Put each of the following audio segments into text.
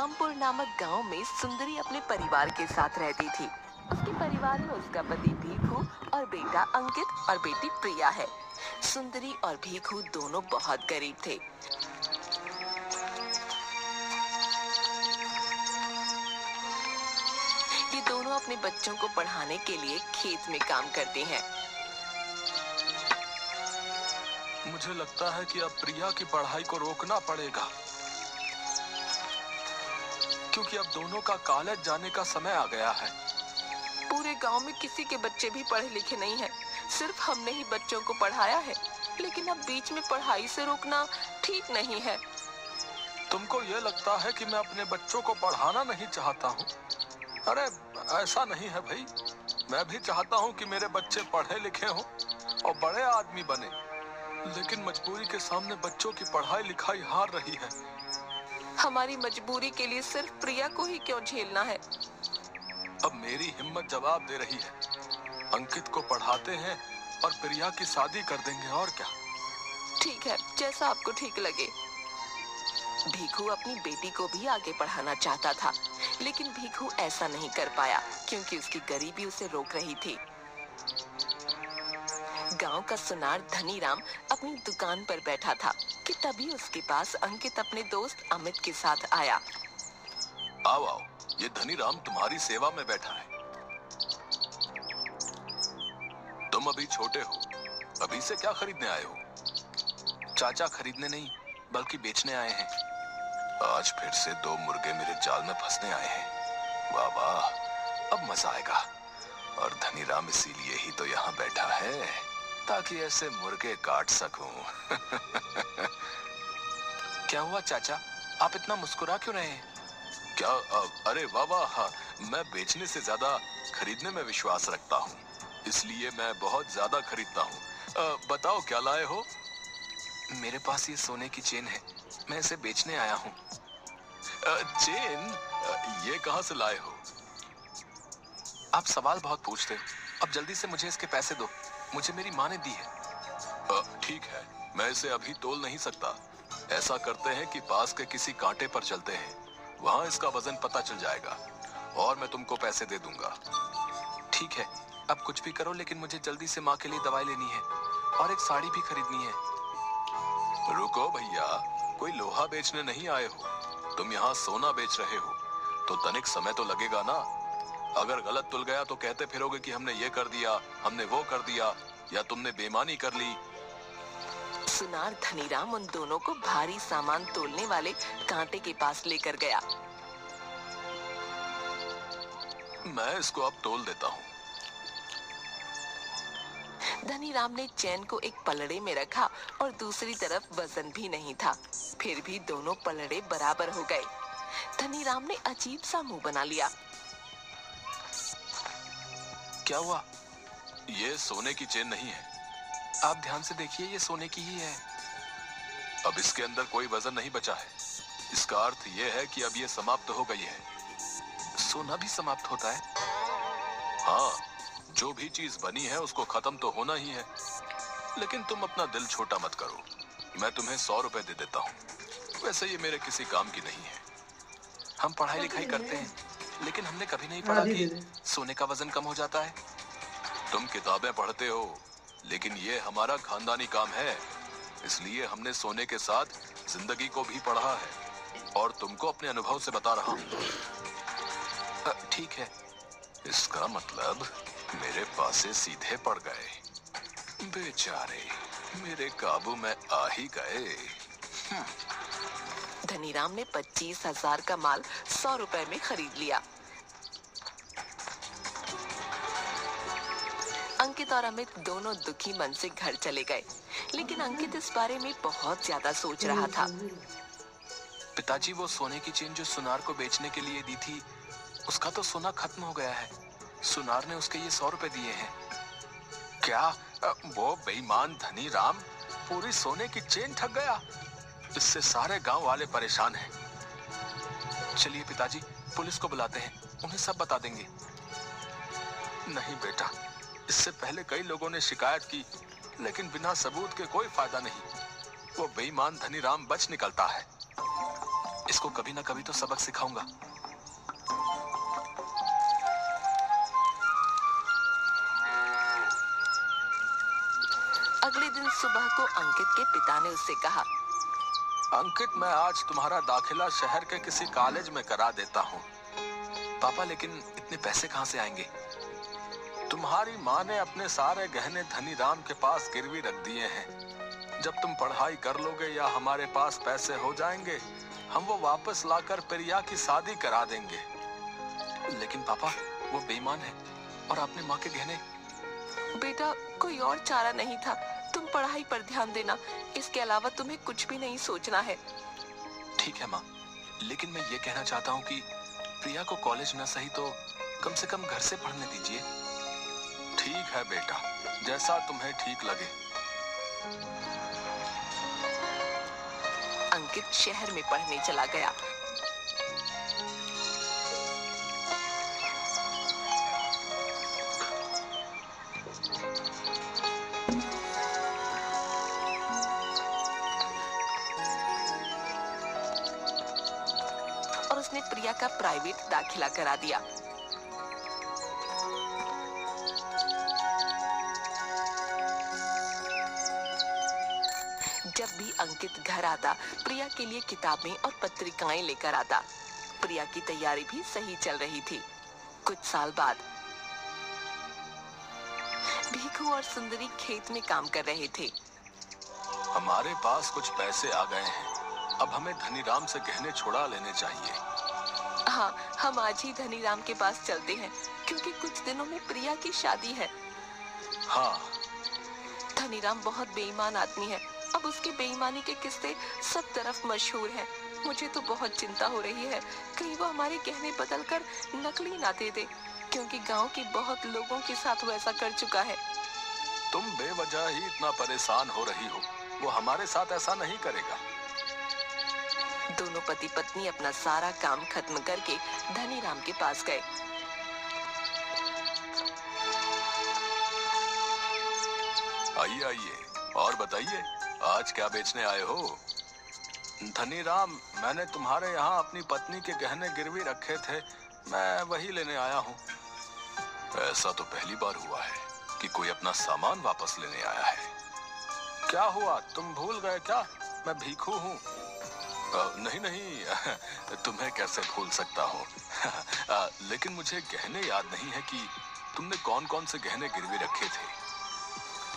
रामपुर नामक गांव में सुंदरी अपने परिवार के साथ रहती थी। उसके परिवार में उसका पति भीखू और बेटा अंकित और बेटी प्रिया है। सुंदरी और भीखू दोनों बहुत गरीब थे। ये दोनों अपने बच्चों को पढ़ाने के लिए खेत में काम करते हैं। मुझे लगता है कि अब प्रिया की पढ़ाई को रोकना पड़ेगा, क्योंकि अब दोनों का कॉलेज जाने का समय आ गया है। पूरे गांव में किसी के बच्चे भी पढ़े लिखे नहीं हैं। सिर्फ हमने ही बच्चों को पढ़ाया है, लेकिन अब बीच में पढ़ाई से रोकना ठीक नहीं है। तुमको ये लगता है कि मैं अपने बच्चों को पढ़ाना नहीं चाहता हूँ? अरे ऐसा नहीं है भाई, मैं भी चाहता हूँ कि मेरे बच्चे पढ़े लिखे हों और बड़े आदमी बने, लेकिन मजबूरी के सामने बच्चों की पढ़ाई लिखाई हार रही है। हमारी मजबूरी के लिए सिर्फ प्रिया को ही क्यों झेलना है? अब मेरी हिम्मत जवाब दे रही है। अंकित को पढ़ाते हैं और प्रिया की शादी कर देंगे, और क्या। ठीक है, जैसा आपको ठीक लगे। भीखू अपनी बेटी को भी आगे पढ़ाना चाहता था, लेकिन भीखू ऐसा नहीं कर पाया क्योंकि उसकी गरीबी उसे रोक रही थी। गांव का सुनार धनीराम अपनी दुकान पर बैठा था कि तभी उसके पास अंकित अपने दोस्त अमित के साथ आया। आओ आओ, ये धनीराम तुम्हारी सेवा में बैठा है। तुम अभी छोटे हो, अभी से क्या खरीदने आए हो? चाचा खरीदने नहीं बल्कि बेचने आए हैं। आज फिर से 2 मुर्गे मेरे जाल में फंसने आए हैं। वाह वाह, अब मजा आएगा। और धनीराम इसीलिए ही तो यहाँ बैठा है, ताकि ऐसे मुर्गे काट सकूं। क्या हुआ चाचा, आप इतना मुस्कुरा क्यों रहे हैं? क्या? अरे वाह वाह, मैं बेचने से ज्यादा खरीदने में विश्वास रखता हूँ, इसलिए मैं बहुत ज्यादा खरीदता हूँ। बताओ क्या लाए हो? मेरे पास ये सोने की चेन है, मैं इसे बेचने आया हूँ। चेन? ये कहाँ से लाए हो? आप सवाल बहुत पूछते हो, अब जल्दी से मुझे इसके पैसे दो, मुझे मेरी माँ ने दी है। ठीक है, मैं इसे अभी तोल नहीं सकता। ऐसा करते हैं कि पास के किसी कांटे पर चलते हैं, वहाँ इसका वजन पता चल जाएगा और मैं तुमको पैसे दे दूंगा। ठीक है, अब कुछ भी करो, लेकिन मुझे जल्दी से माँ के लिए दवाई लेनी है और एक साड़ी भी खरीदनी है। रुको भैया, कोई लोहा बेचने नहीं आए हो, तुम यहाँ सोना बेच रहे हो, तो तनिक समय तो लगेगा ना। अगर गलत तुल गया तो कहते फिरोगे कि हमने ये कर दिया, हमने वो कर दिया, या तुमने बेईमानी कर ली। सुनार धनीराम उन दोनों को भारी सामान तोलने वाले कांटे के पास लेकर गया। मैं इसको अब तोल देता हूँ। धनीराम ने चैन को एक पलड़े में रखा और दूसरी तरफ वजन भी नहीं था, फिर भी दोनों पलड़े बराबर हो गए। धनीराम ने अजीब सा मुंह बना लिया। क्या हुआ? ये सोने की चेन नहीं है। आप ध्यान से देखिए, ये सोने की ही है। अब इसके अंदर कोई वजन नहीं बचा है। इसका अर्थ ये है कि अब ये समाप्त हो गई है। सोना भी समाप्त होता है? हाँ, जो भी चीज बनी है उसको खत्म तो होना ही है। लेकिन तुम अपना दिल छोटा मत करो, मैं तुम्हें 100 रुपए दे देता हूँ। वैसे ये मेरे किसी काम की नहीं है। हम पढ़ाई लिखाई करते हैं, लेकिन हमने कभी नहीं पढ़ा कि सोने का वजन कम हो जाता है। तुम किताबें पढ़ते हो, लेकिन ये हमारा खानदानी काम है, इसलिए हमने सोने के साथ जिंदगी को भी पढ़ा है और तुमको अपने अनुभव से बता रहा हूँ। ठीक है। इसका मतलब मेरे पासे सीधे पड़ गए। बेचारे मेरे काबू में आ ही गए। धनीराम ने 25,000 का माल 100 रुपए में खरीद लिया। अंकित और अमित दोनों दुखी मन से घर चले गए, लेकिन अंकित इस बारे में बहुत ज्यादा सोच रहा था। पिताजी, वो सोने की चेन जो सुनार को बेचने के लिए दी थी, उसका तो सोना खत्म हो गया है। सुनार ने उसके ये 100 रुपए दिए हैं। क्या? वो बेईमान धनीराम पूरी सोने की चेन ठग गया? इससे सारे गांव वाले परेशान हैं। चलिए पिताजी, पुलिस को बुलाते हैं, उन्हें सब बता देंगे। नहीं बेटा, इससे पहले कई लोगों ने शिकायत की, लेकिन बिना सबूत के कोई फायदा नहीं। वो बेईमान धनीराम बच निकलता है। इसको कभी ना कभी तो सबक सिखाऊंगा। अगले दिन सुबह को अंकित के पिता ने उससे कहा, अंकित, मैं आज तुम्हारा दाखिला शहर के किसी कॉलेज में करा देता हूँ। पापा, लेकिन इतने पैसे कहाँ से आएंगे? तुम्हारी माँ ने अपने सारे गहने धनीराम के पास गिरवी रख दिए हैं। जब तुम पढ़ाई कर लोगे या हमारे पास पैसे हो जाएंगे, हम वो वापस लाकर प्रिया की शादी करा देंगे। लेकिन पापा, वो बेईमान है और आपने माँ के गहने। बेटा, कोई और चारा नहीं था। तुम पढ़ाई पर ध्यान देना, इसके अलावा तुम्हें कुछ भी नहीं सोचना है। ठीक है माँ, लेकिन मैं ये कहना चाहता हूँ कि प्रिया को कॉलेज न सही तो कम से कम घर से पढ़ने दीजिए। ठीक है बेटा, जैसा तुम्हें ठीक लगे। अंकित शहर में पढ़ने चला गया। और उसने प्रिया का प्राइवेट दाखिला करा दिया। जब भी अंकित घर आता, प्रिया के लिए किताबें और पत्रिकाएं लेकर आता। प्रिया की तैयारी भी सही चल रही थी। कुछ साल बाद भीखू और सुंदरी खेत में काम कर रहे थे। हमारे पास कुछ पैसे आ गए हैं। अब हमें धनीराम से गहने छुड़ा लेने चाहिए। हाँ, हम आज ही धनीराम के पास चलते हैं, क्योंकि कुछ दिनों में प्रिया की शादी है। हाँ। धनीराम बहुत बेईमान आदमी है। अब उसके बेईमानी के किस्से सब तरफ मशहूर हैं। मुझे तो बहुत चिंता हो रही है, कहीं वो हमारे गहने बदलकर नकली ना दे दे, क्योंकि गांव के बहुत लोगों के साथ वो ऐसा कर चुका है। तुम बेवजह ही इतना परेशान हो रही हो। वो हमारे साथ ऐसा नहीं करेगा। दोनों पति पत्नी अपना सारा काम खत्म करके धनीराम के पास गए। आइए आइए, और बताइए, आज क्या बेचने आए हो? धनीराम, मैंने तुम्हारे यहाँ अपनी पत्नी के गहने गिरवी रखे थे, मैं वही लेने आया हूँ। ऐसा तो पहली बार हुआ है कि कोई अपना सामान वापस लेने आया है। क्या हुआ, तुम भूल गए क्या? मैं भीखू हूँ। नहीं नहीं, तुम्हें कैसे भूल सकता हूँ। लेकिन मुझे गहने याद नहीं है कि तुमने कौन कौन से गहने गिरवी रखे थे।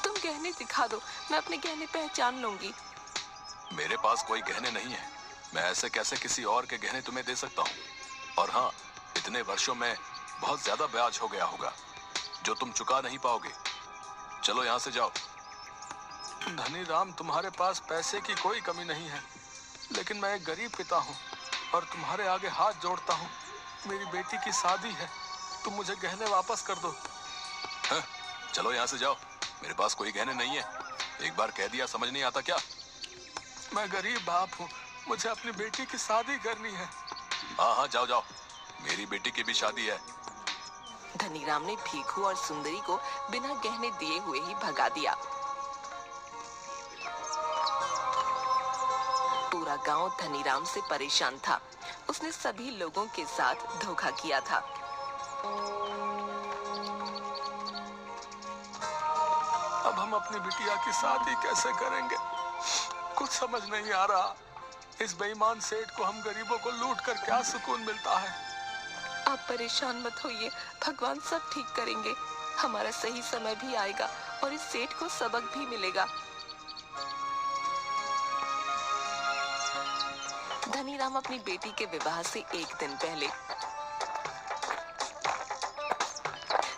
तुम गहने दिखा दो, मैं अपने गहने पहचान लूंगी। मेरे पास कोई गहने नहीं है। मैं ऐसे कैसे किसी और के गहने तुम्हें दे सकता हूँ? और हाँ, इतने वर्षों में बहुत ज्यादा ब्याज हो गया होगा जो तुम चुका नहीं पाओगे। चलो यहाँ से जाओ। धनीराम, तुम्हारे पास पैसे की कोई कमी नहीं है, लेकिन मैं एक गरीब पिता हूँ और तुम्हारे आगे हाथ जोड़ता हूँ। मेरी बेटी की शादी है, तुम मुझे गहने वापस कर दो। हाँ, चलो यहाँ से जाओ, मेरे पास कोई गहने नहीं है। एक बार कह दिया समझ नहीं आता क्या? मैं गरीब बाप हूँ, मुझे अपनी बेटी की शादी करनी है। हाँ हाँ, जाओ जाओ, मेरी बेटी की भी शादी है। धनीराम ने भीखू और सुंदरी को बिना गहने दिए हुए ही भगा दिया। पूरा गांव धनीराम से परेशान था। उसने सभी लोगों के साथ धोखा किया था। अब हम अपनी बिटिया की शादी कैसे करेंगे? कुछ समझ नहीं आ रहा। इस बेईमान सेठ को हम गरीबों को लूट कर क्या सुकून मिलता है। आप परेशान मत होइए, भगवान सब ठीक करेंगे। हमारा सही समय भी आएगा और इस सेठ को सबक भी मिलेगा। धनीराम अपनी बेटी के विवाह से एक दिन पहले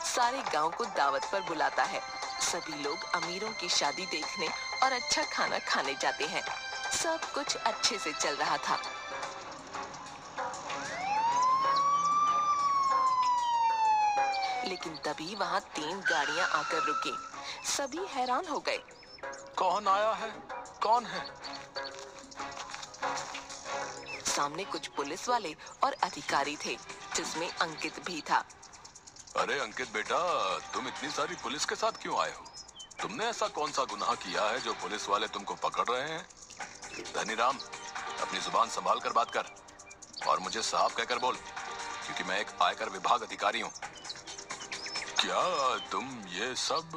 सारे गांव को दावत पर बुलाता है। सभी लोग अमीरों की शादी देखने और अच्छा खाना खाने जाते हैं। सब कुछ अच्छे से चल रहा था। लेकिन तभी वहां 3 गाड़ियां आकर रुकी। सभी हैरान हो गए। कौन आया है? कौन है? सामने कुछ पुलिस वाले और अधिकारी थे, जिसमें अंकित भी था। अरे अंकित बेटा, तुम इतनी सारी पुलिस के साथ क्यों आए हो? तुमने ऐसा कौन सा गुनाह किया है जो पुलिस वाले तुमको पकड़ रहे हैं? धनीराम, अपनी जुबान संभाल कर बात कर। और मुझे साहब कहकर बोल, क्योंकि मैं एक आयकर विभाग अधिकारी हूँ। क्या तुम ये सब?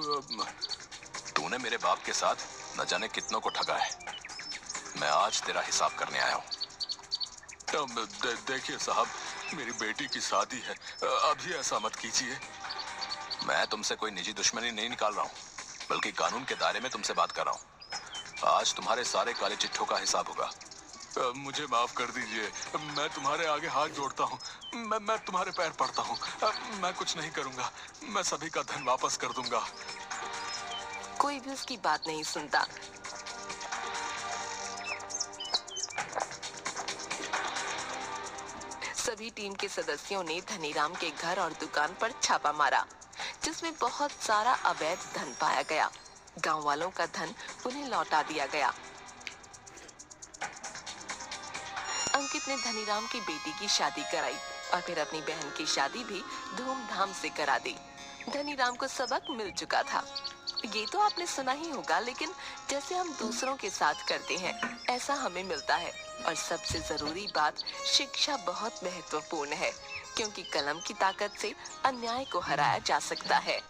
तूने मेरे बाप के साथ न जाने कितनों को ठगा है। मैं आज तेरा हिसाब करने आया हूँ। देखिए साहब, मेरी बेटी की शादी है, अभी ऐसा मत कीजिए। मैं तुमसे कोई निजी दुश्मनी नहीं निकाल रहा हूँ, बल्कि कानून के दायरे में तुमसे बात कर रहा हूँ। आज तुम्हारे सारे काले चिट्ठों का हिसाब होगा। मुझे माफ कर दीजिए, मैं तुम्हारे आगे हाथ जोड़ता हूँ, मैं तुम्हारे पैर पड़ता हूँ। मैं कुछ नहीं करूँगा, मैं सभी का धन वापस कर दूंगा। कोई भी उसकी बात नहीं सुनता। सभी टीम के सदस्यों ने धनीराम के घर और दुकान पर छापा मारा, जिसमें बहुत सारा अवैध धन पाया गया। गांव वालों का धन उन्हें लौटा दिया गया। अंकित ने धनीराम की बेटी की शादी कराई और फिर अपनी बहन की शादी भी धूमधाम से करा दी। धनीराम को सबक मिल चुका था। ये तो आपने सुना ही होगा, लेकिन जैसे हम दूसरों के साथ करते हैं, ऐसा हमें मिलता है। और सबसे जरूरी बात, शिक्षा बहुत महत्वपूर्ण है, क्योंकि कलम की ताकत से अन्याय को हराया जा सकता है।